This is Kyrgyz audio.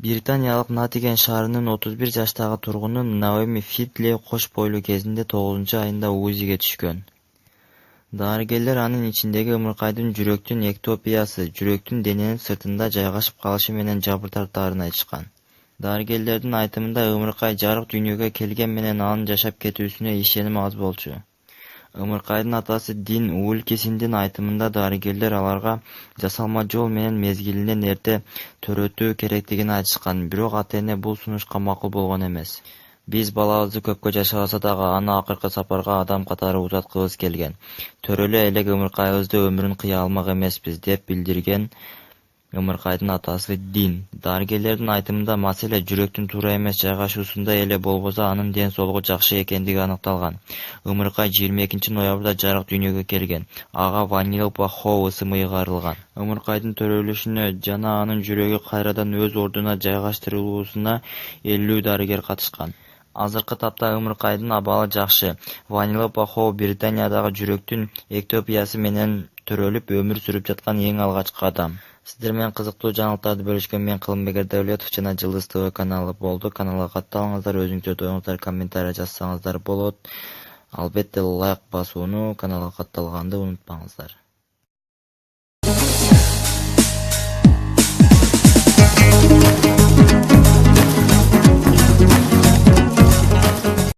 Британиялык Ноттингем шаарынын 31 жаштагы тургуну Наоми Фидлей кош бойлуу кезинде 9-айында УЗИге түшкөн. Дарыгерлер анын ичиндеги ымыркайдын жүрөктүн эктопиясы, жүрөктүн дененин сыртында жайгашып калышы менен жабыр тартаарын айтышкан. Дарыгерлердин айтымында ымыркай жарык дүйнөгө келген менен анын жашап кетүүсүнө ишеним аз болчу. Ымыркайдын атасы Дин Уилкинсдин айтымында дарыгерлер аларга жасалма жол менен мезгилинен эрте төрөтүү керектигин айтышкан, бирок ата-эне бул сунушка макул болгон эмес. Биз балабызды көпкө жашабаса дагы аны акыркы сапарга адам катары узаткыбыз келген. Төрөлө элек ымыркайыбызды өмүрүн кыя алмак эмеспиз, деп билдирген ымыркайдын атасы Дин. Дарыгерлердин айтымында маселе жүрөктүн туура эмес жайгашуусунда эле болбосо анын ден соолугу жакшы экендиги аныкталган. Ымыркай 22 ноябрда жарык дүйнөгө келген. Ага Ванилпа Хоу ысымы ыйгарылган. Ымыркайдын төрөлүшүнө жана анын жүрөгү кайрадан өз ордуна жайгаштырылуусуна 50 дарыгер катышкан. Азыркы тапта ымыркайдын абалы жакшы. Ванилпа Хоу Британиядагы жүрөктүн эктопиясы менен төрөлүп өмүр сүрүп жаткан эң алгачкы адам. Сиздер менен кызыктуу жаңылыктарды бөлүшкөн мен Кылымбек Эрдәулетов жана Жылдыз ТВ каналы болду. Каналга катталыңыздар, өзүңүздөр оюңуздар комментарий жазсаңыздар болот. Албетте лайк басууну, каналга катталганды унутпаңыздар.